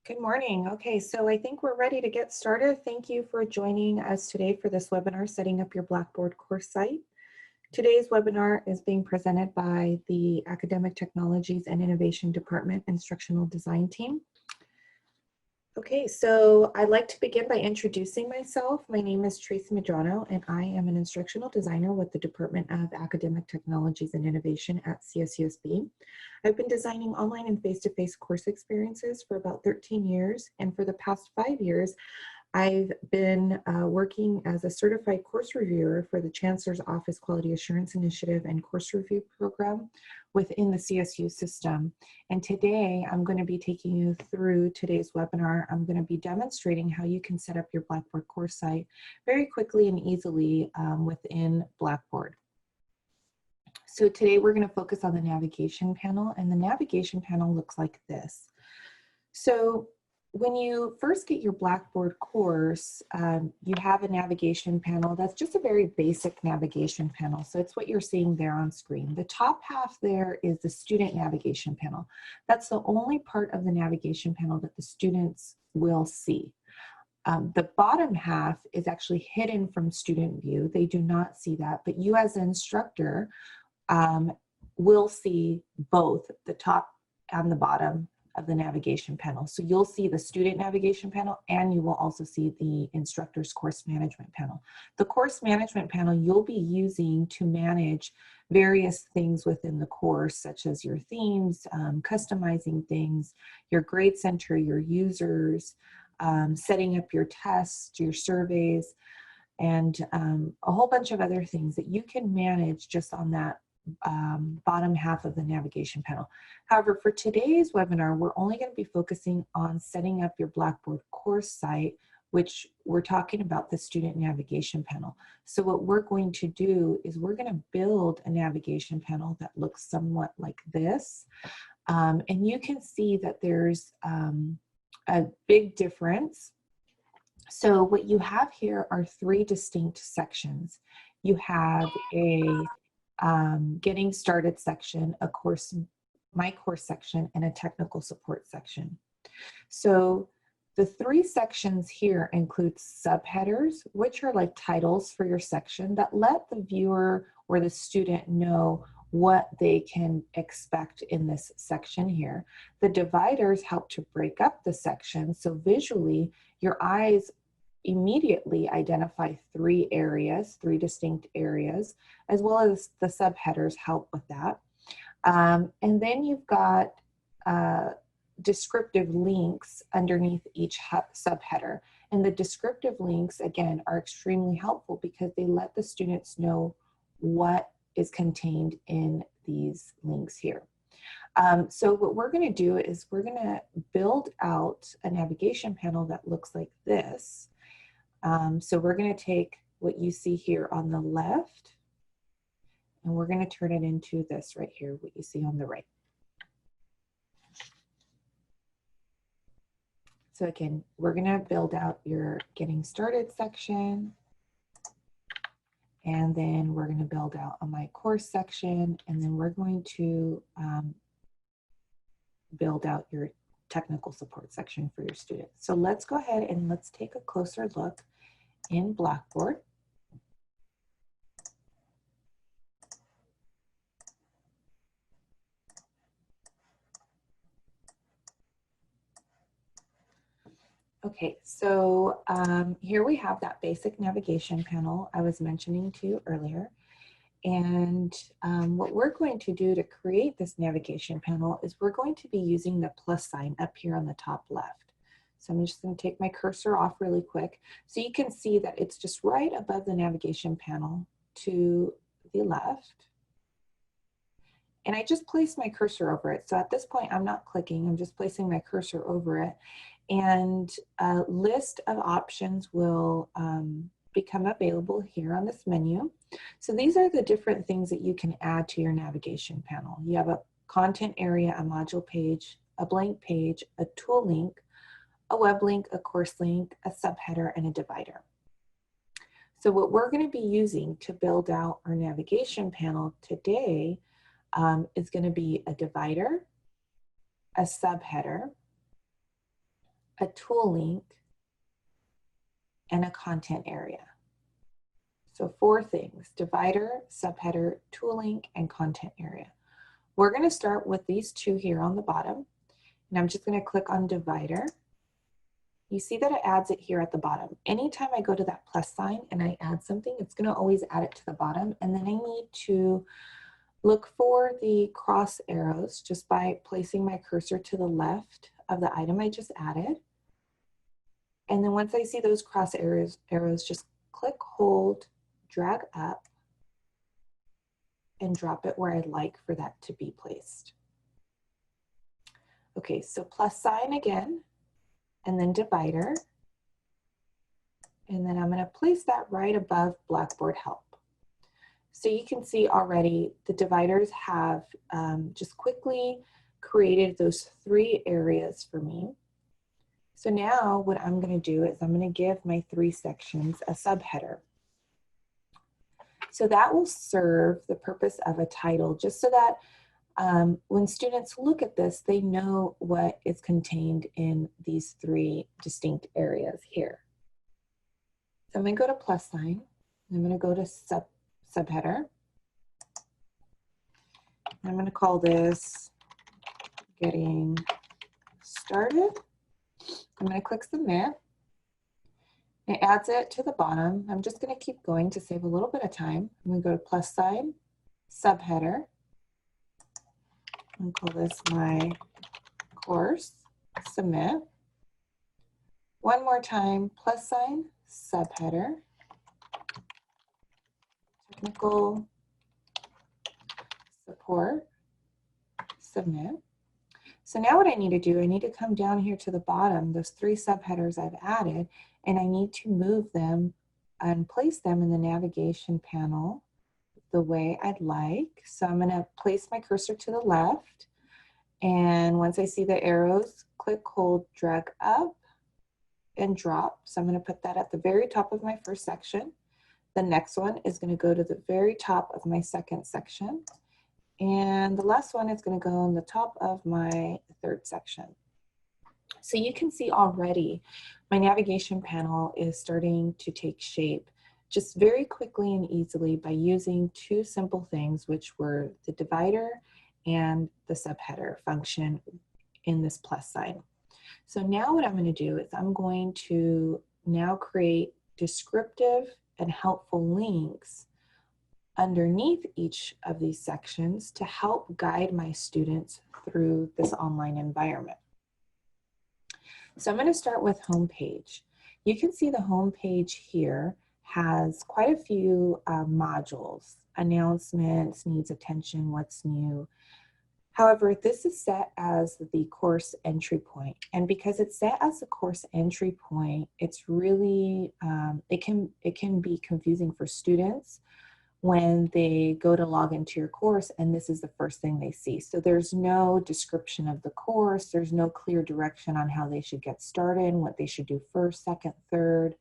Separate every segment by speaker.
Speaker 1: Good morning. Okay, so I think we're ready to get started. Thank you for joining us today for this webinar, Setting Up Your Blackboard Course Site. Today's webinar is being presented by the Academic Technologies and Innovation Department Instructional Design Team. Okay, so I'd like to begin by introducing myself. My name is Tracy Medrano, and I am an instructional designer with the Department of Academic Technologies and Innovation at CSUSB. I've been designing online and face-to-face course experiences for about 13 years, and for the past 5 years, I've been working as a certified course reviewer for the Chancellor's Office Quality Assurance Initiative and Course Review Program within the CSU system. And today I'm going to be taking you through today's webinar. I'm going to be demonstrating how you can set up your Blackboard course site very quickly and easily within Blackboard. So today we're going to focus on the navigation panel, and the navigation panel looks like this. So when you first get your Blackboard course, you have a navigation panel. That's just a very basic navigation panel. So it's what you're seeing there on screen. The top half there is the student navigation panel. That's the only part of the navigation panel that the students will see. The bottom half is actually hidden from student view. They do not see that, but you as an instructor will see both the top and the bottom of the navigation panel. So you'll see the student navigation panel, and you will also see the instructor's course management panel. The course management panel you'll be using to manage various things within the course, such as your themes, customizing things, your grade center, your users, setting up your tests, your surveys, and a whole bunch of other things that you can manage just on that bottom half of the navigation panel. However, for today's webinar, we're only going to be focusing on setting up your Blackboard course site, which we're talking about the student navigation panel. So what we're going to do is we're going to build a navigation panel that looks somewhat like this. And you can see that there's a big difference. So what you have here are 3 distinct sections. You have a getting started section, a course, my course section, and a technical support section. So the 3 sections here include subheaders, which are like titles for your section that let the viewer or the student know what they can expect in this section here. The dividers help to break up the section, so visually your eyes immediately identify 3 areas, 3 distinct areas, as well as the subheaders help with that. And then you've got descriptive links underneath each subheader. And the descriptive links, again, are extremely helpful because they let the students know what is contained in these links here. So what we're going to do is we're going to build out a navigation panel that looks like this. So we're going to take what you see here on the left, and we're going to turn it into this right here, what you see on the right. So again, we're going to build out your getting started section, and then we're going to build out a my course section, and then we're going to build out your technical support section for your students. So let's go ahead and let's take a closer look in Blackboard. Okay, so here we have that basic navigation panel I was mentioning to you earlier. And what we're going to do to create this navigation panel is we're going to be using the plus sign up here on the top left. So I'm just going to take my cursor off really quick. So you can see that it's just right above the navigation panel to the left. And I just placed my cursor over it. So at this point, I'm not clicking, I'm just placing my cursor over it. And a list of options will become available here on this menu. So these are the different things that you can add to your navigation panel. You have a content area, a module page, a blank page, a tool link, a web link, a course link, a subheader, and a divider. So what we're going to be using to build out our navigation panel today is going to be a divider, a subheader, a tool link, and a content area. So 4 things: divider, subheader, tool link, and content area. We're going to start with these 2 here on the bottom, and I'm just going to click on divider. You see that it adds it here at the bottom. Anytime I go to that plus sign and I add something, it's going to always add it to the bottom, and then I need to look for the cross arrows just by placing my cursor to the left of the item I just added. And then once I see those cross arrows just click, hold, drag up, and drop it where I'd like for that to be placed. Okay, so plus sign again, and then divider. And then I'm going to place that right above Blackboard Help. So you can see already the dividers have just quickly created those 3 areas for me. So now what I'm going to do is I'm going to give my 3 sections a subheader. So that will serve the purpose of a title, just so that when students look at this, they know what is contained in these 3 distinct areas here. So I'm going to go to plus sign. I'm going to go to subheader. I'm going to call this getting started. I'm going to click submit. It adds it to the bottom. I'm just going to keep going to save a little bit of time. I'm going to go to plus sign, subheader. I'm going to call this my course, submit. One more time, plus sign, subheader, technical support, submit. So now what I need to do, I need to come down here to the bottom, those 3 subheaders I've added, and I need to move them and place them in the navigation panel the way I'd like. So I'm going to place my cursor to the left, and once I see the arrows, click, hold, drag up, and drop. So I'm going to put that at the very top of my first section. The next one is going to go to the very top of my second section. And the last one is going to go on the top of my 3rd section. So you can see already my navigation panel is starting to take shape just very quickly and easily by using 2 simple things, which were the divider and the subheader function in this plus sign. So now what I'm going to do is I'm going to now create descriptive and helpful links underneath each of these sections to help guide my students through this online environment. So I'm going to start with homepage. You can see the homepage here has quite a few modules: announcements, needs attention, what's new. However, this is set as the course entry point. And because it's set as the course entry point, it's really, it can be confusing for students when they go to log into your course and this is the first thing they see. So there's no description of the course, there's no clear direction on how they should get started, what they should do first, second, third.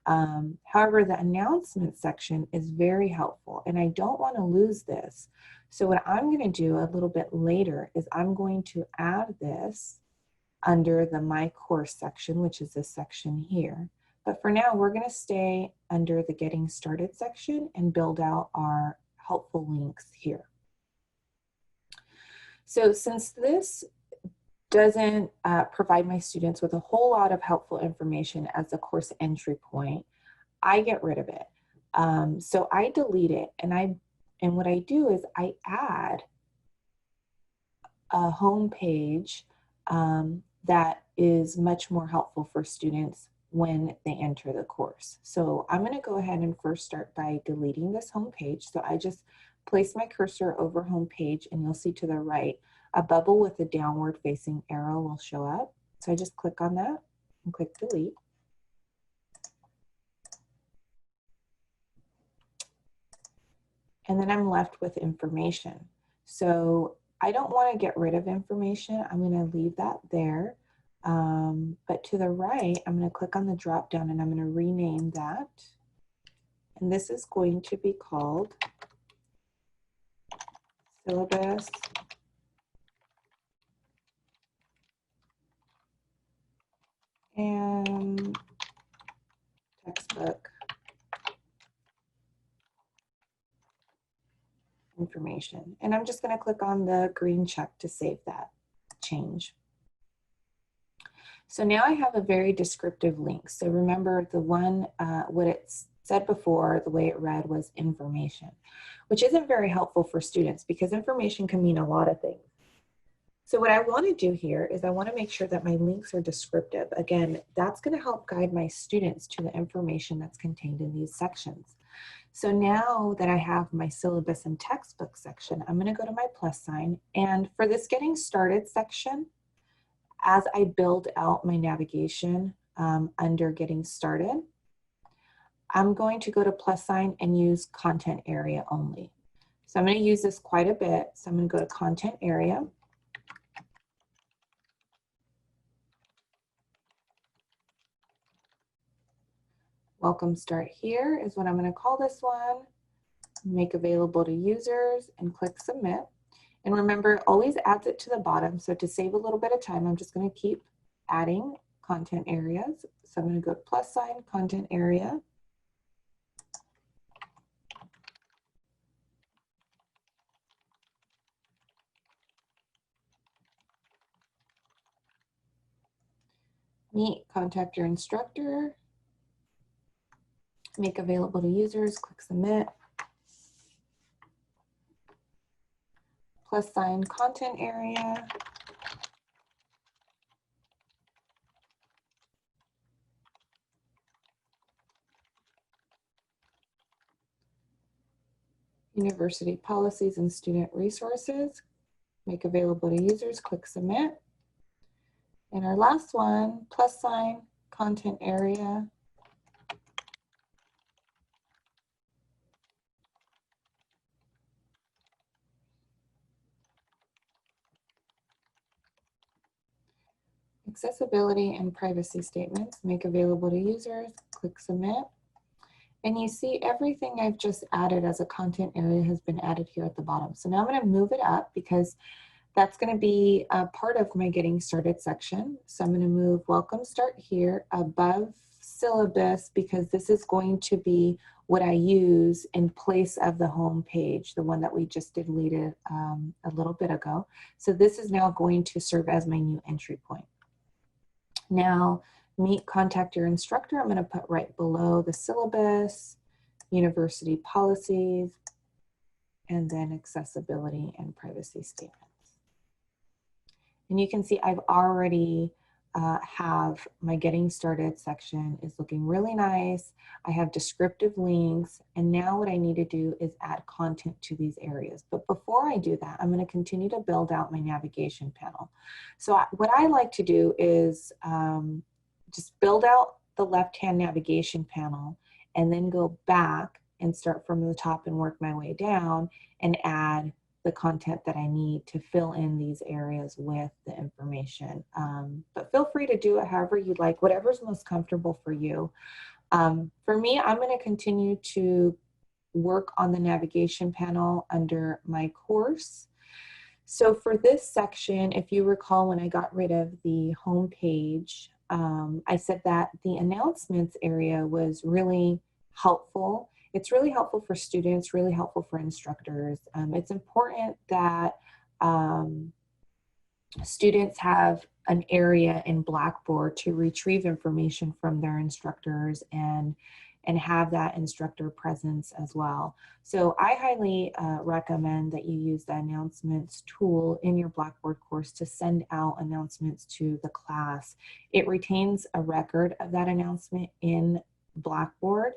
Speaker 1: However, the announcement section is very helpful and I don't want to lose this. So what I'm going to do a little bit later is I'm going to add this under the My Course section, which is this section here. But for now, we're going to stay under the Getting Started section and build out our helpful links here. So since this doesn't provide my students with a whole lot of helpful information as a course entry point, I get rid of it. So I delete it, and what I do is I add a home page that is much more helpful for students when they enter the course. So I'm going to go ahead and first start by deleting this home page. So I just place my cursor over home page, and you'll see to the right a bubble with a downward facing arrow will show up. So I just click on that and click delete. And then I'm left with information. So I don't want to get rid of information. I'm going to leave that there. But to the right, I'm going to click on the drop down and I'm going to rename that. And this is going to be called Syllabus information. And I'm just going to click on the green check to save that change. So now I have a very descriptive link. So remember the one, what it said before, the way it read was information, which isn't very helpful for students because information can mean a lot of things. So what I want to do here is I want to make sure that my links are descriptive. Again, that's going to help guide my students to the information that's contained in these sections. So now that I have my syllabus and textbook section, I'm going to go to my plus sign. And for this getting started section, as I build out my navigation under getting started, I'm going to go to plus sign and use content area only. So I'm going to use this quite a bit. So I'm going to go to content area. Welcome start here is what I'm going to call this one. Make available to users and click submit. And remember, it always adds it to the bottom. So to save a little bit of time, I'm just going to keep adding content areas. So I'm going to go to plus sign, content area. Meet, contact your instructor. Make available to users, click submit. Plus sign, content area. University policies and student resources. Make available to users, click submit. And our last one, plus sign, content area. Accessibility and privacy statements, make available to users, click submit. And you see everything I've just added as a content area has been added here at the bottom. So now I'm going to move it up because that's going to be a part of my getting started section. So I'm going to move welcome start here above syllabus because this is going to be what I use in place of the home page, the one that we just deleted a little bit ago. So this is now going to serve as my new entry point. Now, meet, contact your instructor. I'm going to put right below the syllabus, university policies, and then accessibility and privacy statements. And you can see I've already have my getting started section is looking really nice. I have descriptive links, and now what I need to do is add content to these areas. But before I do that, I'm going to continue to build out my navigation panel. So what I like to do is just build out the left-hand navigation panel and then go back and start from the top and work my way down and add the content that I need to fill in these areas with the information. But feel free to do it however you'd like, whatever's most comfortable for you. For me, I'm going to continue to work on the navigation panel under my course. So for this section, if you recall when I got rid of the home page, I said that the announcements area was really helpful. It's really helpful for students, really helpful for instructors. It's important that students have an area in Blackboard to retrieve information from their instructors and have that instructor presence as well. So I highly recommend that you use the announcements tool in your Blackboard course to send out announcements to the class. It retains a record of that announcement in Blackboard.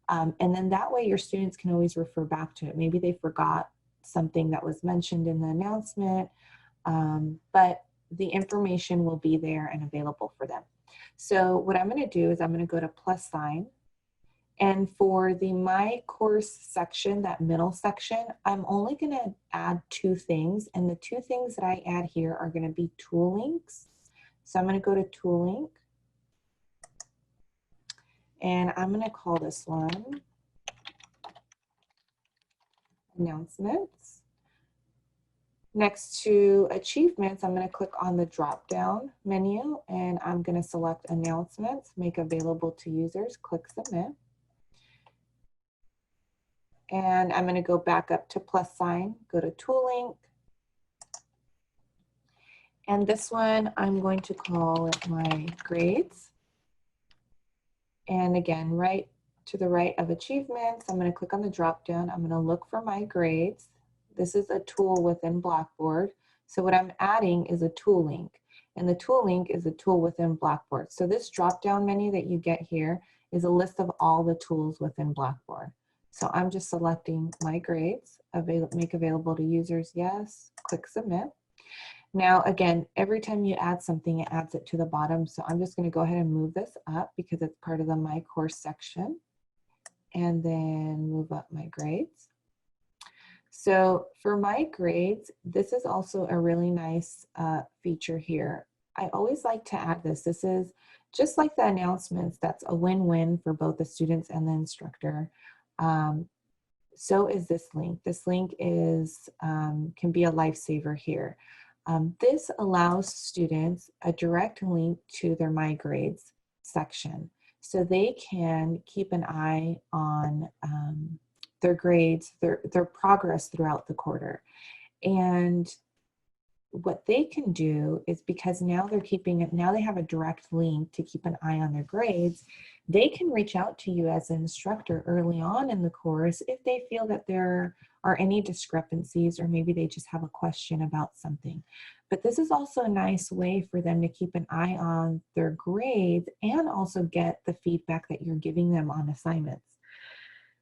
Speaker 1: And then that way your students can always refer back to it. Maybe they forgot something that was mentioned in the announcement, but the information will be there and available for them. So what I'm going to do is I'm going to go to plus sign. And for the My Course section, that middle section, I'm only going to add 2 things. And the 2 things that I add here are going to be tool links. So I'm going to go to tool link. And I'm going to call this one announcements. Next to achievements, I'm going to click on the drop down menu and I'm going to select announcements, make available to users, click submit. And I'm going to go back up to plus sign, go to tool link. And this one, I'm going to call it my grades. And again, right to the right of achievements, I'm going to click on the drop down. I'm going to look for my grades. This is a tool within Blackboard. So what I'm adding is a tool link. And the tool link is a tool within Blackboard. So this drop down menu that you get here is a list of all the tools within Blackboard. So I'm just selecting my grades, make available to users, yes, click submit. Now, again, every time you add something, it adds it to the bottom. So I'm just going to go ahead and move this up because it's part of the My Course section. And then move up my grades. So for my grades, this is also a really nice feature here. I always like to add this. This is just like the announcements. That's a win-win for both the students and the instructor. So is this link. This link is can be a lifesaver here. This allows students a direct link to their My Grades section, so they can keep an eye on their grades, their progress throughout the quarter. And what they can do is, because now they're keeping it, now they have a direct link to keep an eye on their grades, they can reach out to you as an instructor early on in the course if they feel that there are any discrepancies, or maybe they just have a question about something. But this is also a nice way for them to keep an eye on their grades and also get the feedback that you're giving them on assignments.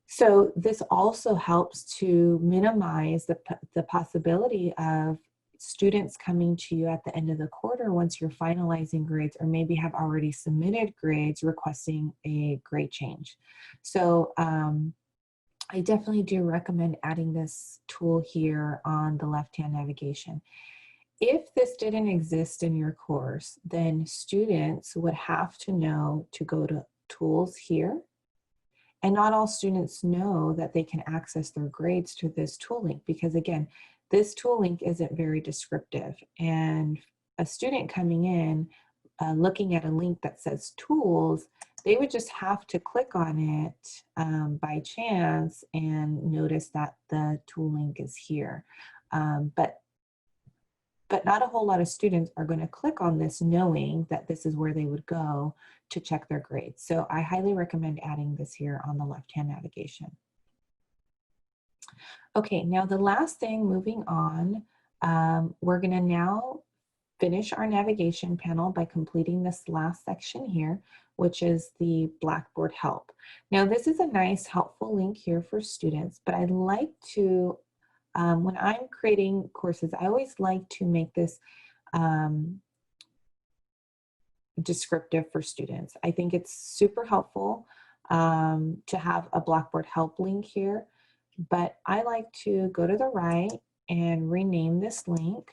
Speaker 1: So this also helps to minimize the possibility of students coming to you at the end of the quarter once you're finalizing grades, or maybe have already submitted grades requesting a grade change. So I definitely do recommend adding this tool here on the left-hand navigation. If this didn't exist in your course, then students would have to know to go to tools here. And not all students know that they can access their grades to this tool link, because again, this tool link isn't very descriptive. And a student coming in, looking at a link that says tools, they would just have to click on it by chance and notice that the tool link is here. But not a whole lot of students are going to click on this knowing that this is where they would go to check their grades. So I highly recommend adding this here on the left-hand navigation. Okay, now the last thing, moving on, we're going to now finish our navigation panel by completing this last section here, which is the Blackboard Help. Now this is a nice, helpful link here for students, but I'd like to when I'm creating courses, I always like to make this descriptive for students. I think it's super helpful to have a Blackboard Help link here, but I like to go to the right and rename this link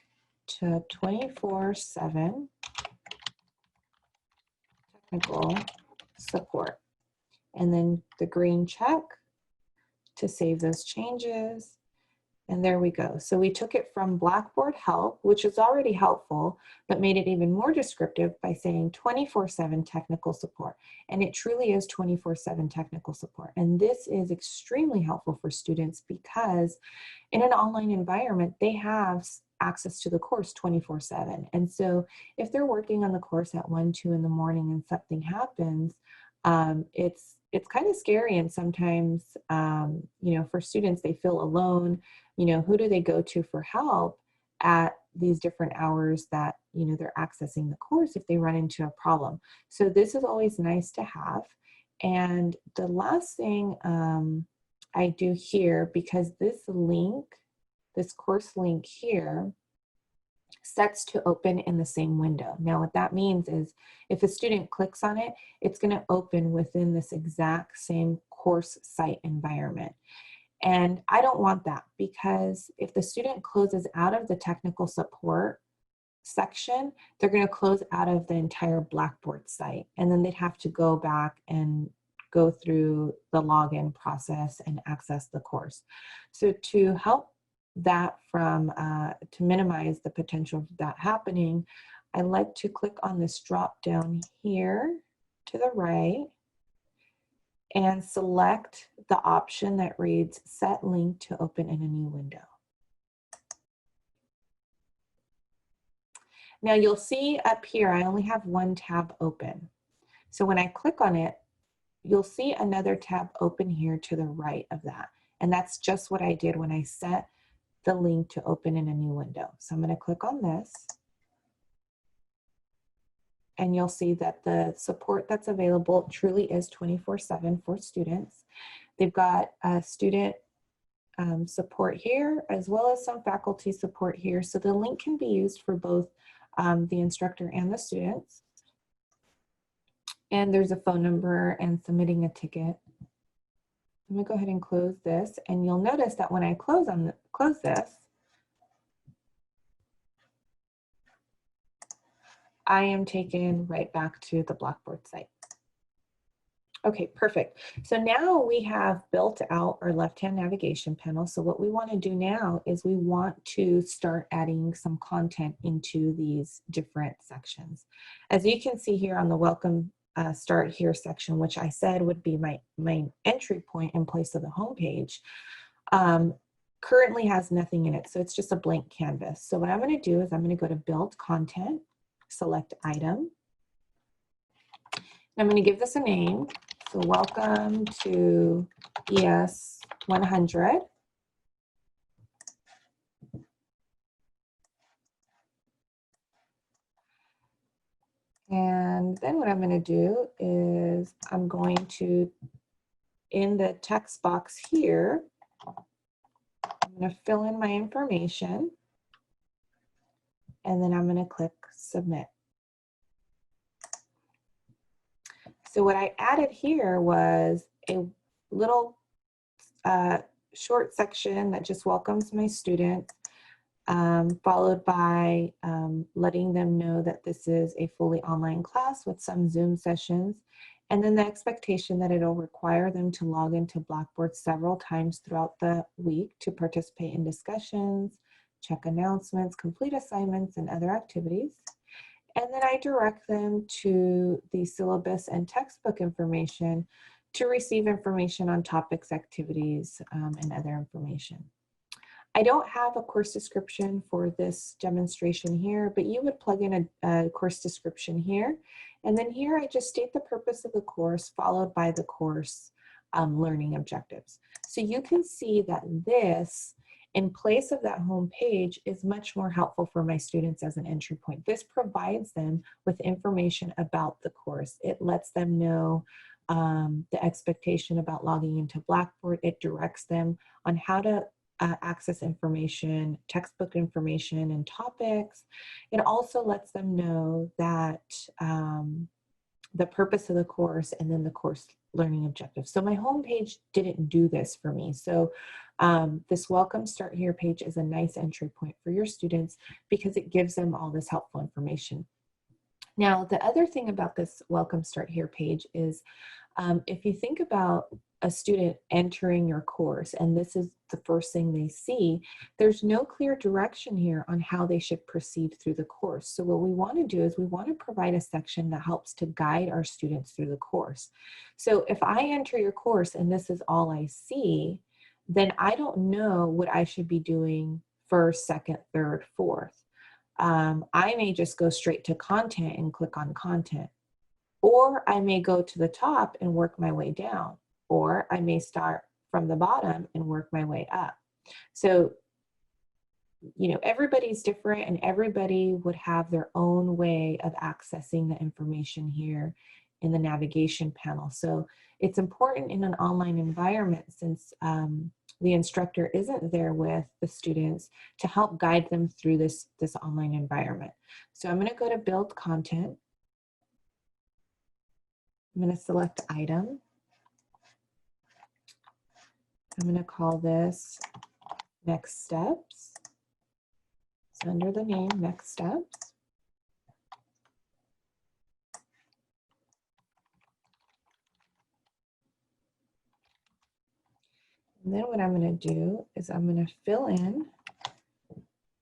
Speaker 1: to 24/7 technical support. And then the green check to save those changes. And there we go. So we took it from Blackboard Help, which is already helpful, but made it even more descriptive by saying 24/7 technical support. And it truly is 24/7 technical support. And this is extremely helpful for students because in an online environment, they have access to the course 24/7. And so if they're working on the course at 1, 2 in the morning and something happens, it's kind of scary. And sometimes, you know, for students, they feel alone. You know, who do they go to for help at these different hours that, you know, they're accessing the course if they run into a problem? So this is always nice to have. And the last thing I do here, because this link, this course link here, sets to open in the same window. Now what that means is if a student clicks on it, it's going to open within this exact same course site environment. And I don't want that, because if the student closes out of the technical support section, they're going to close out of the entire Blackboard site. And then they'd have to go back and go through the login process and access the course. So to help that from, to minimize the potential of that happening, I like to click on this drop down here to the right. and select the option that reads Set Link to Open in a New Window. Now you'll see up here, I only have one tab open. So when I click on it, you'll see another tab open here to the right of that. And that's just what I did when I set the link to open in a new window. So I'm going to click on this. And you'll see that the support that's available truly is 24/7 for students. They've got student support here, as well as some faculty support here. So the link can be used for both the instructor and the students. And there's a phone number and submitting a ticket. I'm gonna go ahead and close this, and you'll notice that when I close this, I am taken right back to the Blackboard site. Okay, perfect. So now we have built out our left-hand navigation panel. So what we want to do now is we want to start adding some content into these different sections. As you can see here on the Welcome Start Here section, which I said would be my main entry point in place of the home page, currently has nothing in it. So it's just a blank canvas. So what I'm going to do is I'm going to go to Build Content, select Item. I'm going to give this a name. So welcome to ES 100. And then what I'm going to do is I'm going to, in the text box here, I'm going to fill in my information. And then I'm going to click Submit. So what I added here was a little short section that just welcomes my students, followed by letting them know that this is a fully online class with some Zoom sessions, and then the expectation that it'll require them to log into Blackboard several times throughout the week to participate in discussions, check announcements, complete assignments, and other activities. And then I direct them to the syllabus and textbook information to receive information on topics, activities, and other information. I don't have a course description for this demonstration here, but you would plug in a course description here. And then here I just state the purpose of the course followed by the course learning objectives. So you can see that this, in place of that home page, is much more helpful for my students as an entry point. This provides them with information about the course. It lets them know the expectation about logging into Blackboard. It directs them on how to access information, textbook information, and topics. It also lets them know that the purpose of the course and then the course learning objectives. So my home page didn't do this for me. So this Welcome Start Here page is a nice entry point for your students because it gives them all this helpful information. Now, the other thing about this Welcome Start Here page is if you think about a student entering your course and this is the first thing they see, there's no clear direction here on how they should proceed through the course. So what we want to do is we want to provide a section that helps to guide our students through the course. So if I enter your course and this is all I see, then I don't know what I should be doing first, second, third, fourth. I may just go straight to content and click on content. Or I may go to the top and work my way down. Or I may start from the bottom and work my way up. So, you know, everybody's different and everybody would have their own way of accessing the information here in the navigation panel. So it's important in an online environment, since the instructor isn't there with the students, to help guide them through this online environment. So I'm going to go to Build Content. I'm going to select Item. I'm going to call this Next Steps. So under the name Next Steps. And then what I'm going to do is I'm going to fill in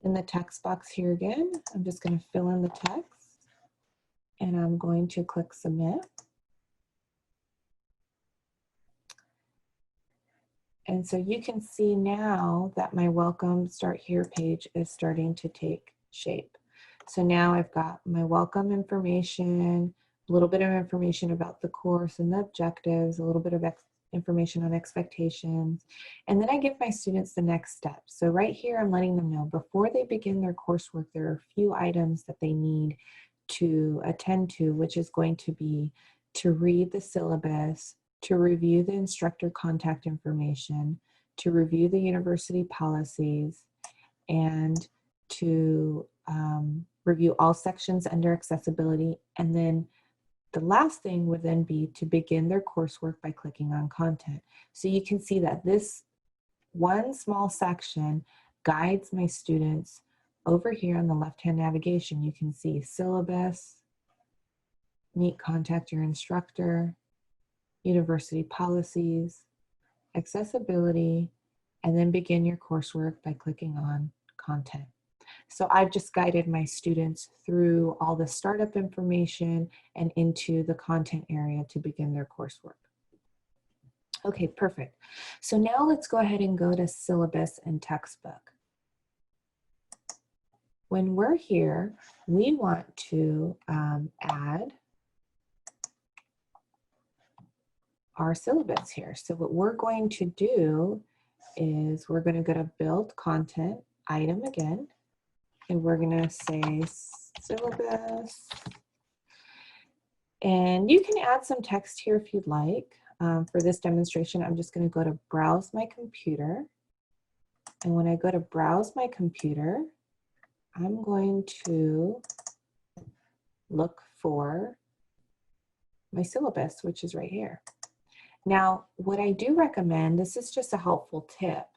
Speaker 1: the text box here again. I'm just going to fill in the text and I'm going to click Submit. And so you can see now that my welcome start here page is starting to take shape. So now I've got my welcome information, a little bit of information about the course and the objectives, a little bit of information on expectations, and then I give my students the next step. So right here, I'm letting them know before they begin their coursework, there are a few items that they need to attend to, which is going to be to read the syllabus, to review the instructor contact information, to review the university policies, and to review all sections under accessibility. And then the last thing would then be to begin their coursework by clicking on content. So you can see that this one small section guides my students over here on the left-hand navigation. You can see syllabus, meet contact your instructor, university policies, accessibility, and then begin your coursework by clicking on content. So I've just guided my students through all the startup information and into the content area to begin their coursework. Okay, perfect. So now let's go ahead and go to syllabus and textbook. When we're here, we want to add our syllabus here. So what we're going to do is we're going to go to build content item again, and we're going to say syllabus. And you can add some text here if you'd like. For this demonstration, I'm just going to go to browse my computer. And when I go to browse my computer, I'm going to look for my syllabus, which is right here. Now, what I do recommend, this is just a helpful tip,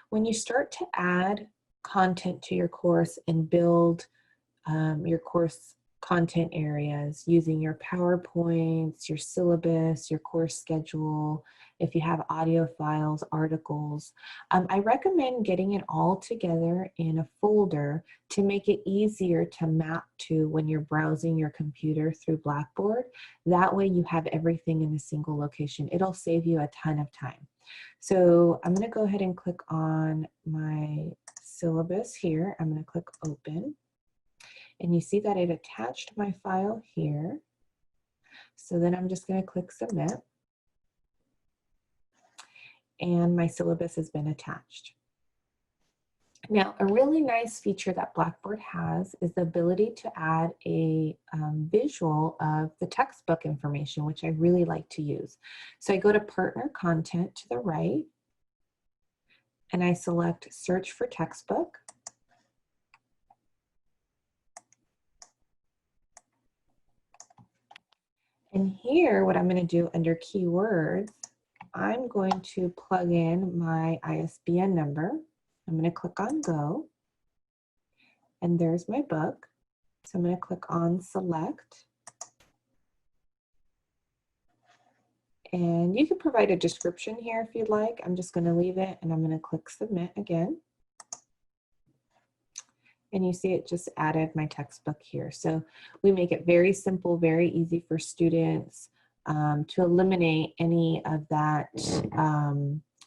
Speaker 1: when you start to add content to your course and build your course content areas using your PowerPoints, your syllabus, your course schedule, if you have audio files, articles, I recommend getting it all together in a folder to make it easier to map to when you're browsing your computer through Blackboard. That way you have everything in a single location. It'll save you a ton of time. So I'm going to go ahead and click on my syllabus here. I'm going to click open. And you see that it attached my file here. So then I'm just going to click submit. And my syllabus has been attached. Now, a really nice feature that Blackboard has is the ability to add a visual of the textbook information, which I really like to use. So I go to partner content to the right, and I select search for textbook. And here, what I'm going to do under keywords, I'm going to plug in my ISBN number. I'm going to click on go. And there's my book. So I'm going to click on select. And you can provide a description here if you'd like. I'm just going to leave it, and I'm going to click submit again. And you see it just added my textbook here. So we make it very simple, very easy for students to eliminate any of that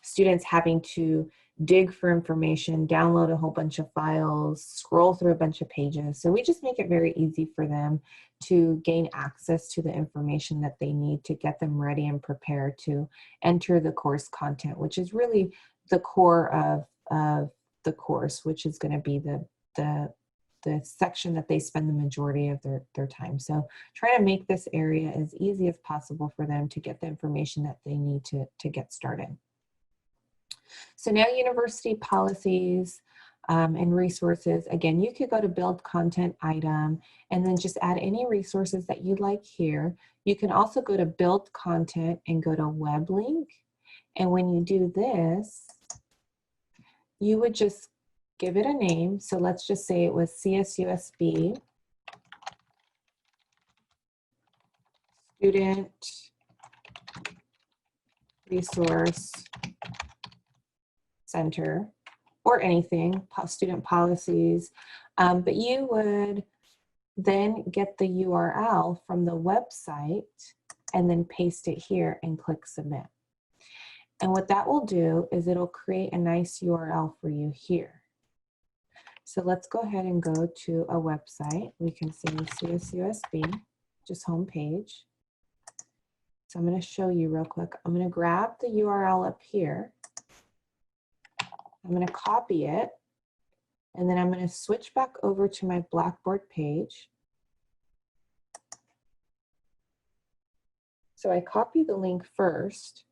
Speaker 1: students having to dig for information, download a whole bunch of files, scroll through a bunch of pages. So we just make it very easy for them to gain access to the information that they need to get them ready and prepared to enter the course content, which is really the core of the course, which is going to be the section that they spend the majority of their time. So try to make this area as easy as possible for them to get the information that they need to get started. So now university policies and resources. Again, you could go to build content item and then just add any resources that you'd like here. You can also go to build content and go to web link. And when you do this, you would just give it a name. So let's just say it was CSUSB Student Resource Center, or anything, student policies. But you would then get the URL from the website and then paste it here and click submit. And what that will do is it'll create a nice URL for you here. So let's go ahead and go to a website. We can say CSUSB, just home page. So I'm going to show you real quick. I'm going to grab the URL up here. I'm going to copy it. And then I'm going to switch back over to my Blackboard page. So I copy the link first,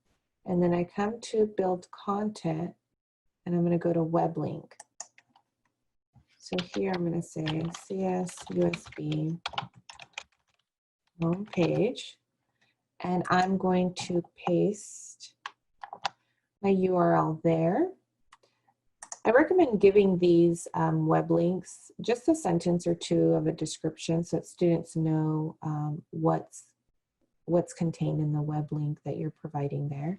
Speaker 1: and then I come to build content, and I'm going to go to web link. So here I'm going to say CSUSB home page, and I'm going to paste my URL there. I recommend giving these web links just a sentence or two of a description so that students know what's contained in the web link that you're providing there.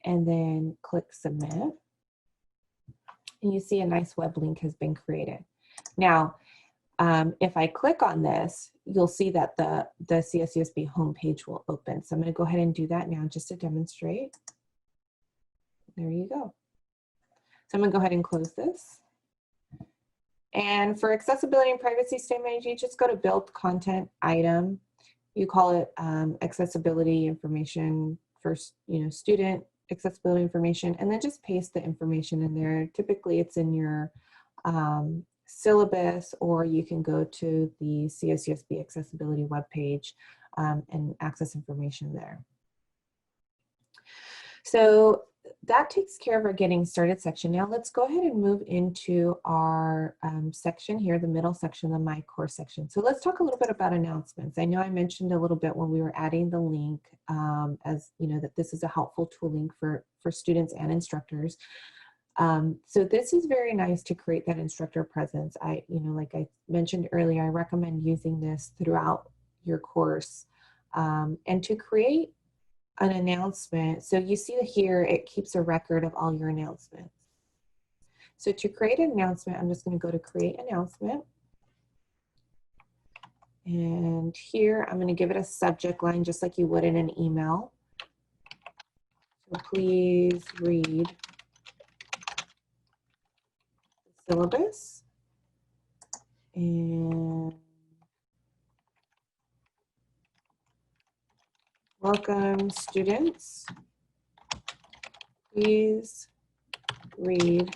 Speaker 1: And then click submit. And you see a nice web link has been created. Now, if I click on this, you'll see that the CSUSB homepage will open. So I'm going to go ahead and do that now just to demonstrate. There you go. So I'm going to go ahead and close this. And for accessibility and privacy statement, you just go to build content item. You call it accessibility information for student accessibility information, and then just paste the information in there. Typically it's in your syllabus, or you can go to the CSUSB accessibility webpage and access information there. So that takes care of our getting started section. Now let's go ahead and move into our section here, the middle section, the My Course section. So let's talk a little bit about announcements. I know I mentioned a little bit when we were adding the link as that this is a helpful tool link for students and instructors. So this is very nice to create that instructor presence. Like I mentioned earlier, I recommend using this throughout your course and to create an announcement. So you see here, it keeps a record of all your announcements. So to create an announcement, I'm just going to go to create announcement. And here I'm going to give it a subject line just like you would in an email. So please read the syllabus. And welcome students. Please read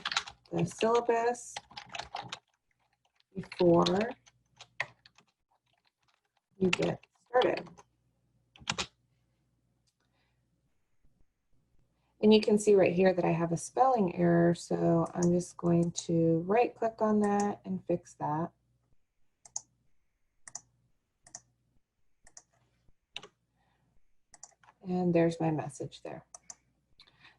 Speaker 1: the syllabus before you get started. And you can see right here that I have a spelling error, so I'm just going to right click on that and fix that. And there's my message there.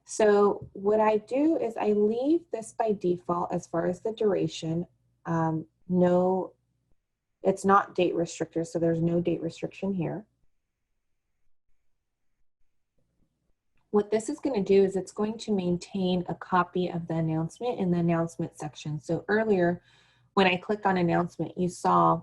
Speaker 1: So what I do is I leave this by default as far as the duration. No, it's not date restricted, so there's no date restriction here. What this is going to do is it's going to maintain a copy of the announcement in the announcement section. So earlier, when I clicked on announcement, you saw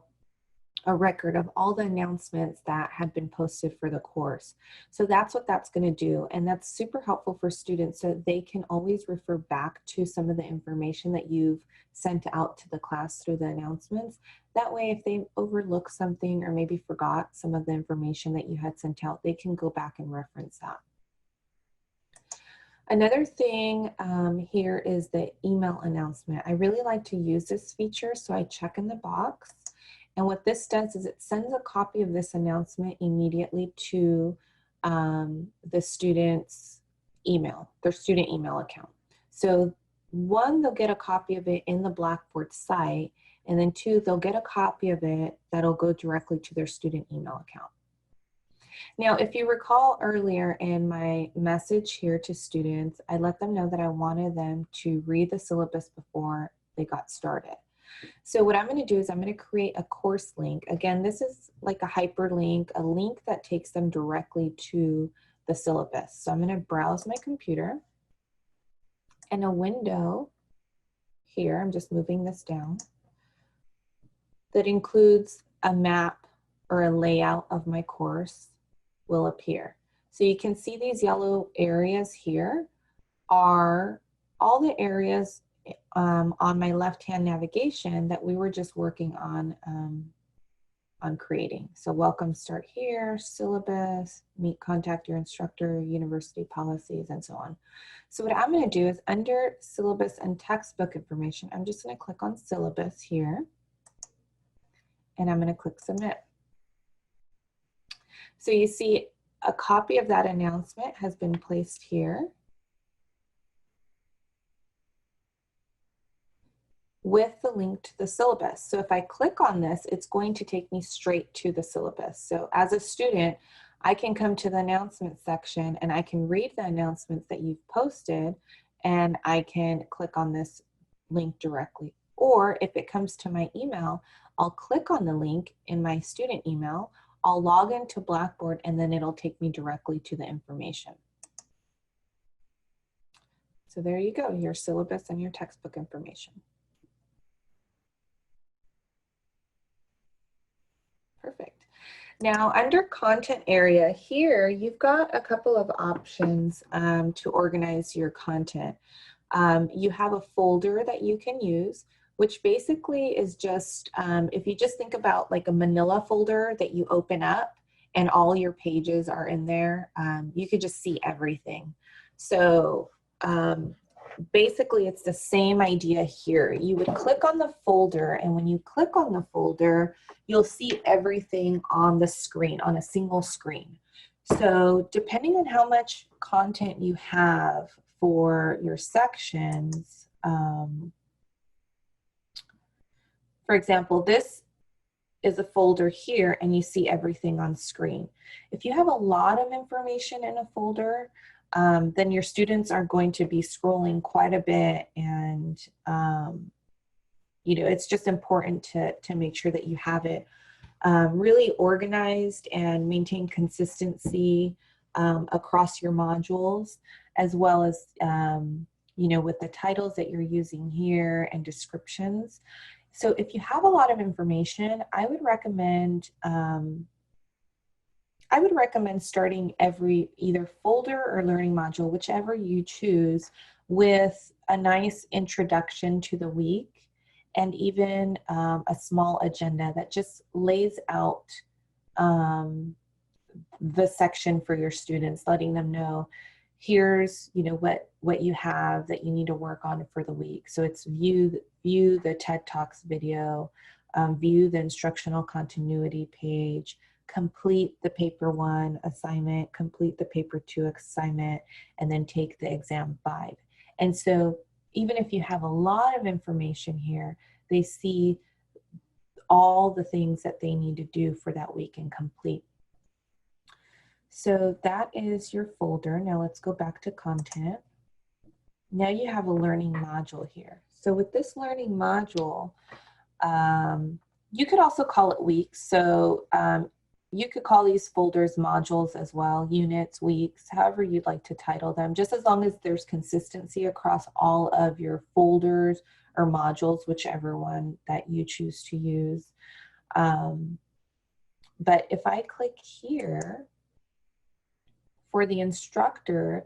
Speaker 1: a record of all the announcements that had been posted for the course. So that's what that's going to do. And that's super helpful for students so they can always refer back to some of the information that you've sent out to the class through the announcements. That way, if they overlook something or maybe forgot some of the information that you had sent out, they can go back and reference that. Another thing here is the email announcement. I really like to use this feature, so I check in the box. And what this does is it sends a copy of this announcement immediately to the student's email, their student email account. So one, they'll get a copy of it in the Blackboard site, and then two, they'll get a copy of it that'll go directly to their student email account. Now, if you recall earlier in my message here to students, I let them know that I wanted them to read the syllabus before they got started. So what I'm going to do is I'm going to create a course link. Again, this is like a hyperlink, a link that takes them directly to the syllabus. So I'm going to browse my computer, and a window here, I'm just moving this down, that includes a map or a layout of my course will appear. So you can see these yellow areas here are all the areas on my left-hand navigation that we were just working on creating. So welcome, start here, syllabus, meet, contact your instructor, university policies, and so on. So what I'm going to do is under syllabus and textbook information, I'm just going to click on syllabus here, and I'm going to click submit. So you see a copy of that announcement has been placed here with the link to the syllabus. So if I click on this, it's going to take me straight to the syllabus. So as a student, I can come to the announcement section and I can read the announcements that you've posted, and I can click on this link directly. Or if it comes to my email, I'll click on the link in my student email, I'll log into Blackboard, and then it'll take me directly to the information. So there you go, your syllabus and your textbook information. Perfect. Now under content area here, you've got a couple of options to organize your content. You have a folder that you can use, which basically is just, if you just think about like a manila folder that you open up and all your pages are in there, you could just see everything. So basically it's the same idea here. You would click on the folder, and when you click on the folder, you'll see everything on the screen, on a single screen. So depending on how much content you have for your sections, for example, this is a folder here and you see everything on screen. If you have a lot of information in a folder, then your students are going to be scrolling quite a bit, and you know, it's just important to make sure that you have it really organized and maintain consistency across your modules, as well as you know, with the titles that you're using here and descriptions. So if you have a lot of information, I would recommend starting every either folder or learning module, whichever you choose, with a nice introduction to the week, and even a small agenda that just lays out the section for your students, letting them know, here's, you know, what you have that you need to work on for the week. So it's view the TED Talks video, view the instructional continuity page, complete the paper 1 assignment, complete the paper 2 assignment, and then take the exam 5. And so even if you have a lot of information here, they see all the things that they need to do for that week and complete. So that is your folder. Now let's go back to content. Now you have a learning module here. So with this learning module, you could also call it weeks. So you could call these folders modules as well, units, weeks, however you'd like to title them, just as long as there's consistency across all of your folders or modules, whichever one that you choose to use. But if I click here for the instructor,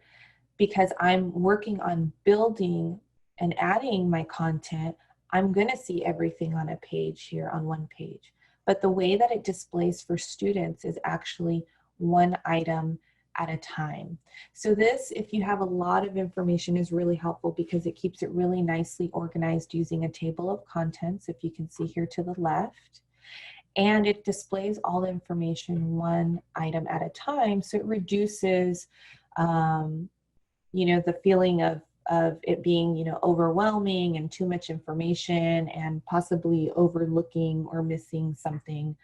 Speaker 1: because I'm working on building and adding my content, I'm going to see everything on a page here, on one page. But the way that it displays for students is actually one item at a time. So this, if you have a lot of information, is really helpful because it keeps it really nicely organized using a table of contents, if you can see here to the left. And it displays all the information one item at a time, so it reduces you know, the feeling of it being, you know, overwhelming and too much information and possibly overlooking or missing something.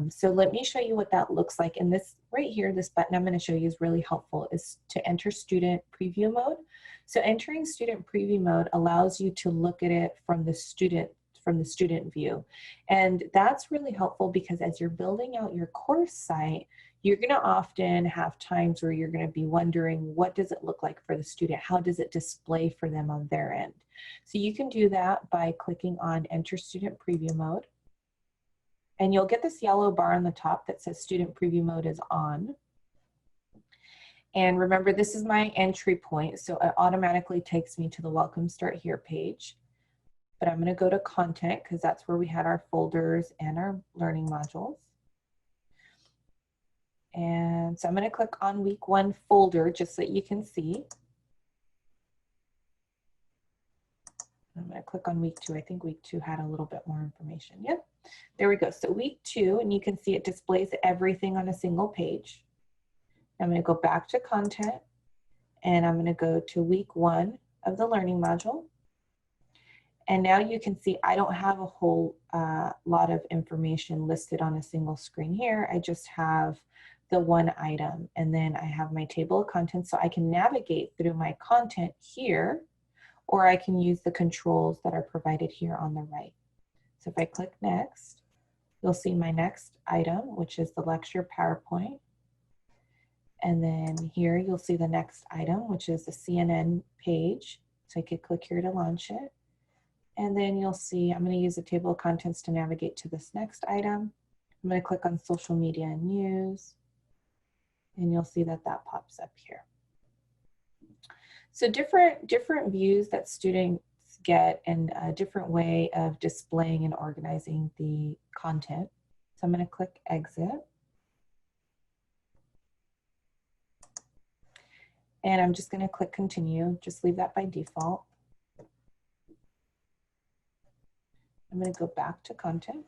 Speaker 1: So let me show you what that looks like. And this right here, this button I'm going to show you is really helpful, is to enter student preview mode. So entering student preview mode allows you to look at it from the student view. And that's really helpful because as you're building out your course site, you're going to often have times where you're going to be wondering, what does it look like for the student? How does it display for them on their end? So you can do that by clicking on Enter Student Preview Mode. And you'll get this yellow bar on the top that says Student Preview Mode is on. And remember, this is my entry point, so it automatically takes me to the Welcome Start Here page. But I'm going to go to Content because that's where we had our folders and our learning modules. And so I'm going to click on Week 1 folder just so that you can see. I'm going to click on Week 2. I think Week 2 had a little bit more information. Yep, there we go. So Week 2, and you can see it displays everything on a single page. I'm going to go back to Content, and I'm going to go to Week 1 of the learning module. And now you can see I don't have a whole lot of information listed on a single screen here. I just have the one item, and then I have my table of contents, so I can navigate through my content here, or I can use the controls that are provided here on the right. So if I click Next, you'll see my next item, which is the lecture PowerPoint. And then here you'll see the next item, which is the CNN page. So I could click here to launch it. And then you'll see, I'm going to use the table of contents to navigate to this next item. I'm going to click on social media and news, and you'll see that that pops up here. So different views that students get and a different way of displaying and organizing the content. So I'm going to click Exit. And I'm just going to click Continue, just leave that by default. I'm going to go back to Content.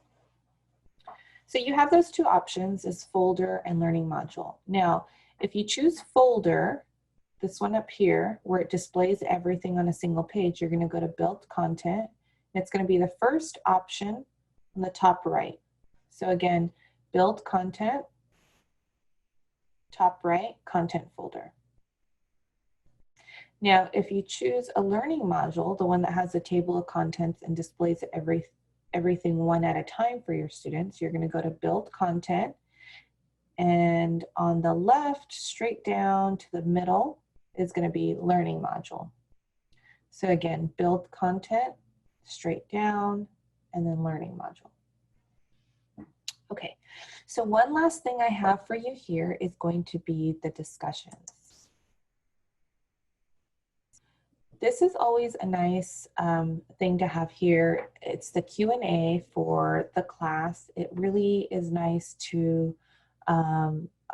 Speaker 1: So you have those two options, is folder and learning module. Now, if you choose folder, this one up here, where it displays everything on a single page, you're going to go to Build Content. And it's going to be the first option on the top right. So again, Build Content, top right, Content folder. Now, if you choose a learning module, the one that has a table of contents and displays everything one at a time for your students, you're going to go to Build Content. And on the left, straight down to the middle, is going to be learning module. So again, Build Content, straight down, and then learning module. Okay, so one last thing I have for you here is going to be the discussions. This is always a nice thing to have here. It's the Q&A for the class. It really is nice to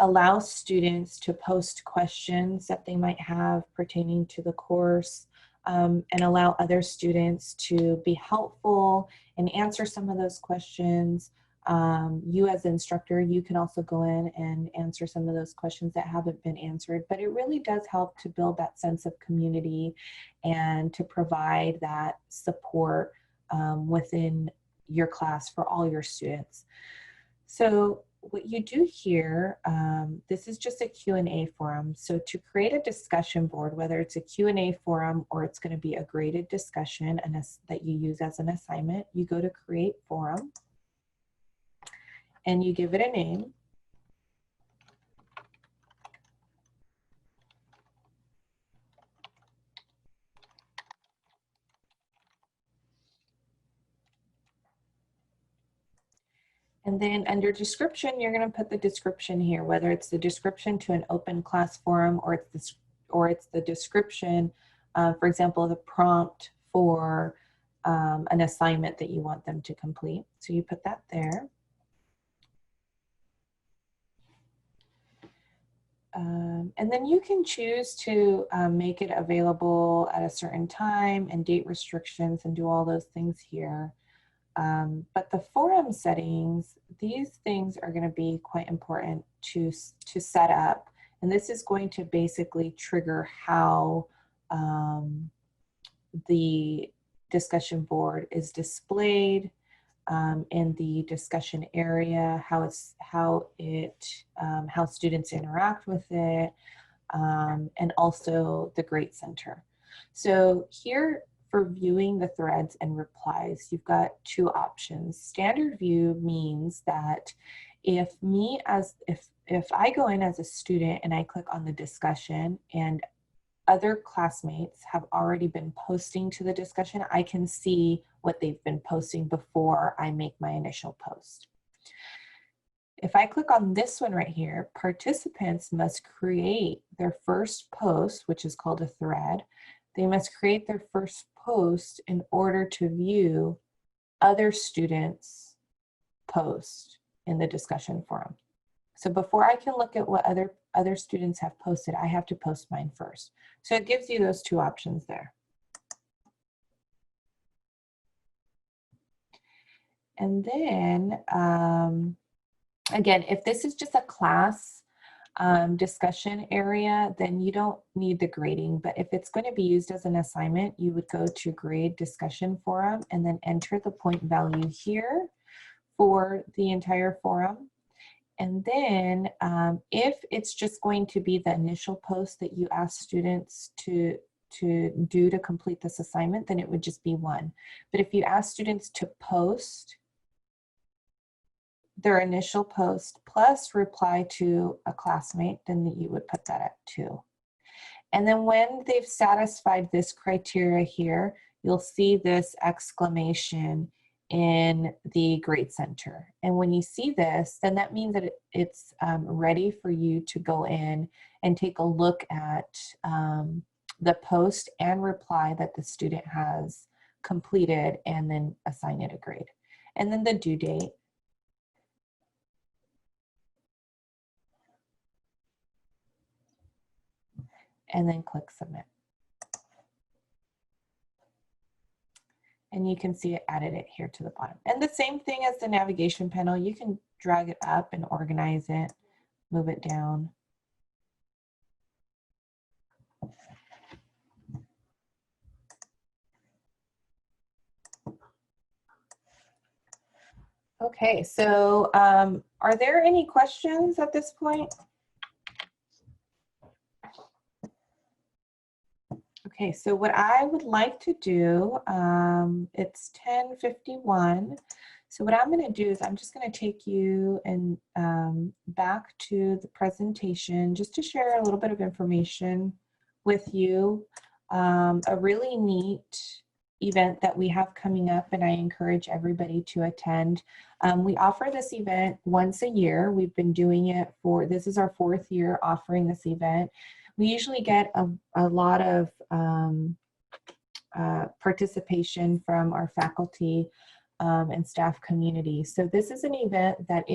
Speaker 1: allow students to post questions that they might have pertaining to the course, and allow other students to be helpful and answer some of those questions. You as the instructor, you can also go in and answer some of those questions that haven't been answered, but it really does help to build that sense of community and to provide that support within your class for all your students. So what you do here, this is just a Q&A forum. So to create a discussion board, whether it's a Q&A forum or it's going to be a graded discussion that you use as an assignment, you go to Create Forum and you give it a name. And then under description, you're going to put the description here, whether it's the description to an open class forum or it's the description, for example, the prompt for an assignment that you want them to complete. So you put that there. And then you can choose to make it available at a certain time and date restrictions and do all those things here. But the forum settings, these things are going to be quite important to set up. And this is going to basically trigger how the discussion board is displayed in the discussion area, how students interact with it, and also the Grade Center. So here, for viewing the threads and replies, you've got two options. Standard view means that if I go in as a student and I click on the discussion and other classmates have already been posting to the discussion, I can see what they've been posting before I make my initial post. If I click on this one right here, participants must create their first post, which is called a thread. They must create their first post in order to view other students' post in the discussion forum. So before I can look at what other students have posted, I have to post mine first. So it gives you those two options there. And then, again, if this is just a class discussion area, then you don't need the grading. But if it's going to be used as an assignment, you would go to grade discussion forum and then enter the point value here for the entire forum. And then if it's just going to be the initial post that you ask students to do to complete this assignment, then it would just be 1. But if you ask students to post their initial post plus reply to a classmate, then you would put that at 2. And then when they've satisfied this criteria here, you'll see this exclamation in the Grade Center. And when you see this, then that means that it's ready for you to go in and take a look at the post and reply that the student has completed and then assign it a grade. And then the due date. And then click submit. And you can see it added it here to the bottom. And the same thing as the navigation panel, you can drag it up and organize it, move it down. Okay, so are there any questions at this point? Okay, so what I would like to do, it's 10:51. So what I'm going to do is I'm just going to take you and back to the presentation just to share a little bit of information with you. A really neat event that we have coming up, and I encourage everybody to attend. We offer this event once a year. We've been doing it this is our 4th year offering this event. We usually get a lot of participation from our faculty and staff community. So this is an event that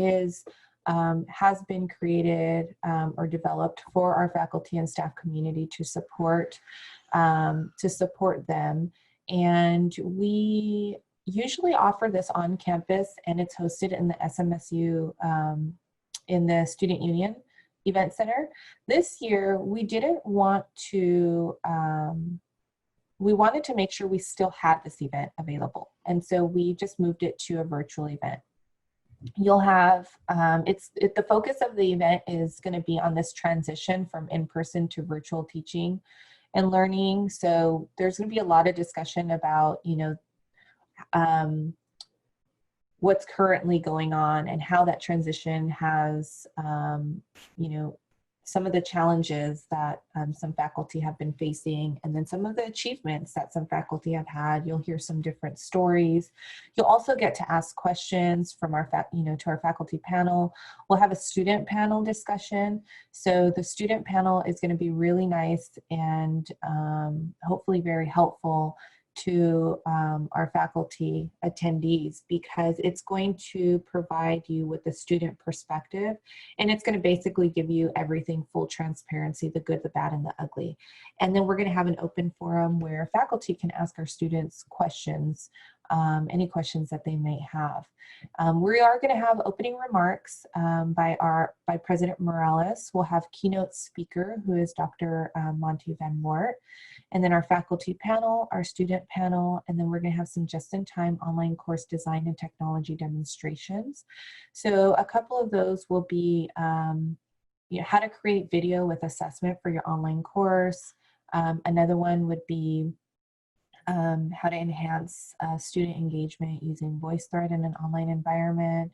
Speaker 1: has been created or developed for our faculty and staff community to support them. And we usually offer this on campus, and it's hosted in the SMSU in the Student Union Event Center. This year, we didn't want to, we wanted to make sure we still had this event available. And so we just moved it to a virtual event. You'll have, the focus of the event is going to be on this transition from in-person to virtual teaching and learning. So there's going to be a lot of discussion about, what's currently going on and how that transition has, some of the challenges that some faculty have been facing, and then some of the achievements that some faculty have had. You'll hear some different stories. You'll also get to ask questions from our, to our faculty panel. We'll have a student panel discussion. So the student panel is going to be really nice and hopefully very helpful to our faculty attendees, because it's going to provide you with the student perspective, and it's going to basically give you everything, full transparency, the good, the bad, and the ugly. And then we're going to have an open forum where faculty can ask our students questions, any questions that they may have. We are going to have opening remarks by President Morales. We'll have keynote speaker, who is Dr. Monty Van Wart, and then our faculty panel, our student panel, and then we're going to have some just-in-time online course design and technology demonstrations. So a couple of those will be how to create video with assessment for your online course. Another one would be how to enhance student engagement using VoiceThread in an online environment.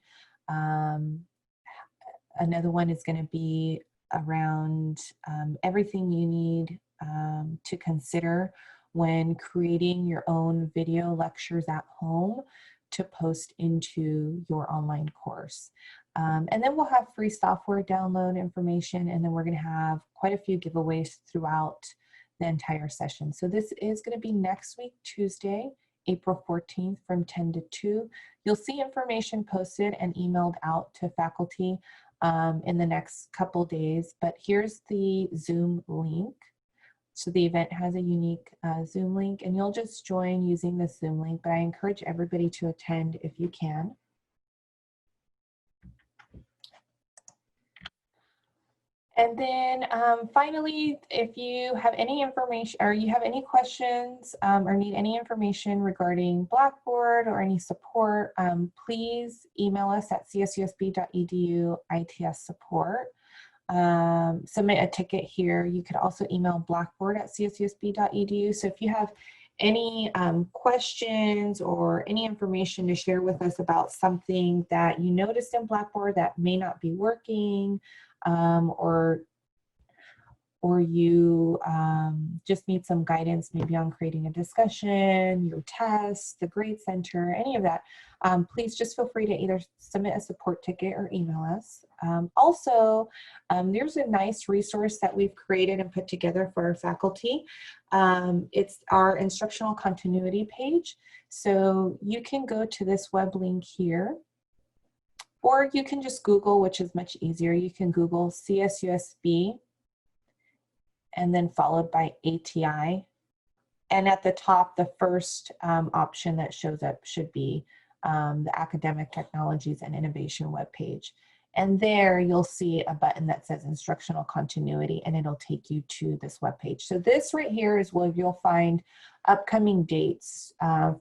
Speaker 1: Another one is going to be around everything you need to consider when creating your own video lectures at home to post into your online course. And then we'll have free software download information, and then we're going to have quite a few giveaways throughout the entire session. So this is going to be next week, Tuesday, April 14th from 10 to 2. You'll see information posted and emailed out to faculty in the next couple days, but here's the Zoom link. So the event has a unique Zoom link, and you'll just join using the Zoom link, but I encourage everybody to attend if you can. And then finally, if you have any information or you have any questions or need any information regarding Blackboard or any support, please email us at csusb.edu ITS support. Submit a ticket here. You could also email blackboard@csusb.edu. So if you have any questions or any information to share with us about something that you noticed in Blackboard that may not be working, or you just need some guidance maybe on creating a discussion, your tests, the grade center, any of that, please just feel free to either submit a support ticket or email us. Also, there's a nice resource that we've created and put together for our faculty. It's our instructional continuity page. So you can go to this web link here, or you can just Google, which is much easier. You can Google CSUSB and then followed by ATI. And at the top, the first option that shows up should be the Academic Technologies and Innovation webpage. And there you'll see a button that says Instructional Continuity, and it'll take you to this webpage. So this right here is where you'll find upcoming dates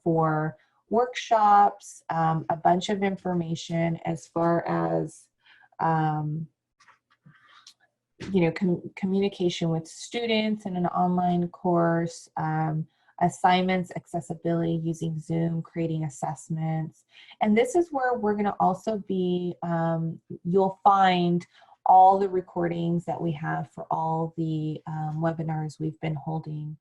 Speaker 1: for workshops, a bunch of information as far as communication with students in an online course, assignments, accessibility using Zoom, creating assessments. And this is where we're going to also be, you'll find all the recordings that we have for all the webinars we've been holding